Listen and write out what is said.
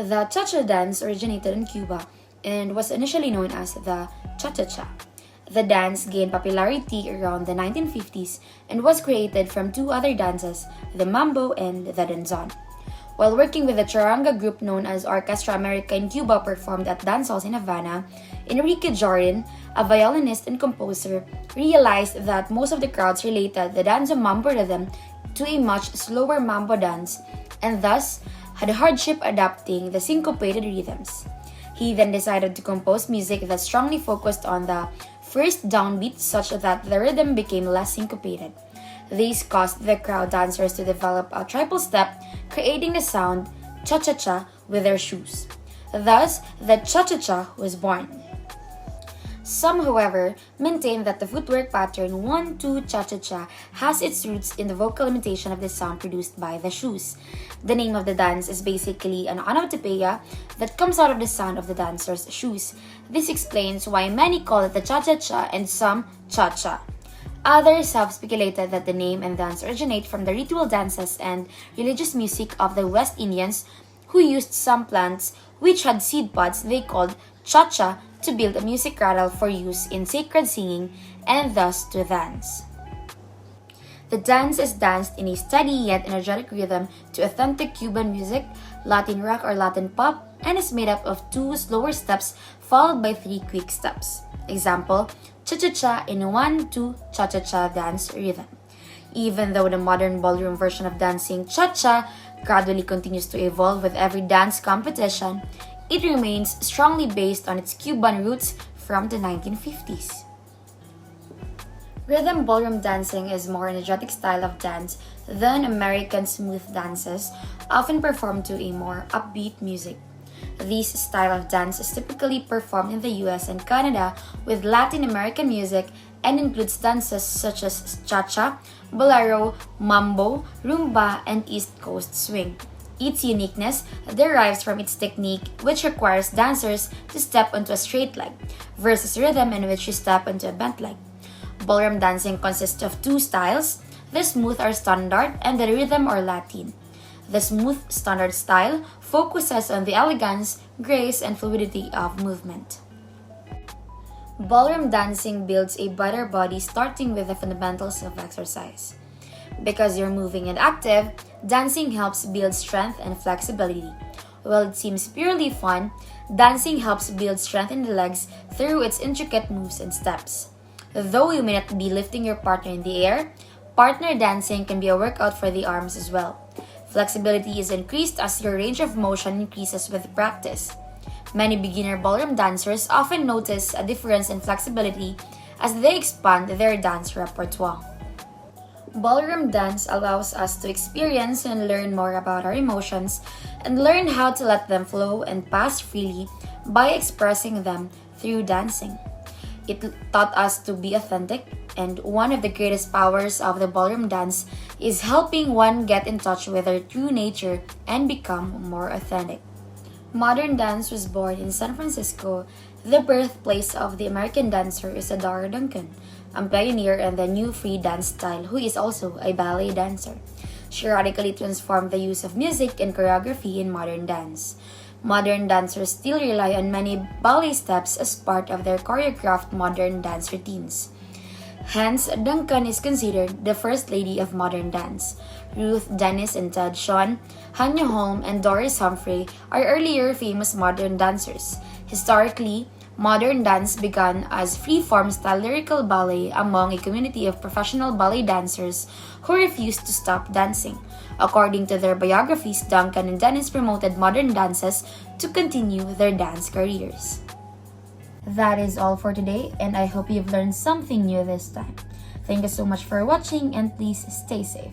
The cha-cha dance originated in Cuba and was initially known as the cha-cha-cha. The dance gained popularity around the 1950s and was created from two other dances, the mambo and the danzon. While working with a charanga group known as Orchestra America in Cuba performed at dance halls in Havana, Enrique Jordan, a violinist and composer, realized that most of the crowds related the danza mambo rhythm to a much slower mambo dance and thus had hardship adapting the syncopated rhythms. He then decided to compose music that strongly focused on the first downbeat such that the rhythm became less syncopated. This caused the crowd dancers to develop a triple step, creating the sound cha-cha-cha with their shoes. Thus, the cha-cha-cha was born. Some, however, maintain that the footwork pattern 1-2 cha-cha-cha has its roots in the vocal imitation of the sound produced by the shoes. The name of the dance is basically an onomatopoeia that comes out of the sound of the dancer's shoes. This explains why many call it the cha-cha-cha and some cha-cha. Others have speculated that the name and dance originate from the ritual dances and religious music of the West Indians who used some plants which had seed pods they called cha-cha to build a music rattle for use in sacred singing and thus to dance. The dance is danced in a steady yet energetic rhythm to authentic Cuban music, Latin rock or Latin pop, and is made up of 2 slower steps followed by 3 quick steps. Example, cha-cha-cha in 1-2 cha-cha-cha dance rhythm. Even though the modern ballroom version of dancing cha-cha gradually continues to evolve with every dance competition, it remains strongly based on its Cuban roots from the 1950s. Rhythm ballroom dancing is a more energetic style of dance than American smooth dances, often performed to a more upbeat music. This style of dance is typically performed in the US and Canada with Latin American music and includes dances such as cha-cha, bolero, mambo, rumba, and East Coast swing. Its uniqueness derives from its technique, which requires dancers to step onto a straight leg, versus rhythm in which you step onto a bent leg. Ballroom dancing consists of 2 styles, the smooth or standard and the rhythm or Latin. The smooth standard style focuses on the elegance, grace, and fluidity of movement. Ballroom dancing builds a better body starting with the fundamentals of exercise. Because you're moving and active, dancing helps build strength and flexibility. While it seems purely fun, dancing helps build strength in the legs through its intricate moves and steps. Though you may not be lifting your partner in the air, partner dancing can be a workout for the arms as well. Flexibility is increased as your range of motion increases with practice. Many beginner ballroom dancers often notice a difference in flexibility as they expand their dance repertoire. Ballroom dance allows us to experience and learn more about our emotions and learn how to let them flow and pass freely by expressing them through dancing. It taught us to be authentic, and one of the greatest powers of the ballroom dance is helping one get in touch with their true nature and become more authentic. Modern dance was born in San Francisco, the birthplace of the American dancer Isadora Duncan, a pioneer in the new free dance style who is also a ballet dancer. She radically transformed the use of music and choreography in modern dance. Modern dancers still rely on many ballet steps as part of their choreographed modern dance routines. Hence, Duncan is considered the first lady of modern dance. Ruth Dennis and Ted Shawn, Hanya Holm, and Doris Humphrey are earlier famous modern dancers. Historically, modern dance began as free-form style lyrical ballet among a community of professional ballet dancers who refused to stop dancing. According to their biographies, Duncan and Dennis promoted modern dances to continue their dance careers. That is all for today, and I hope you've learned something new this time. Thank you so much for watching, and please stay safe.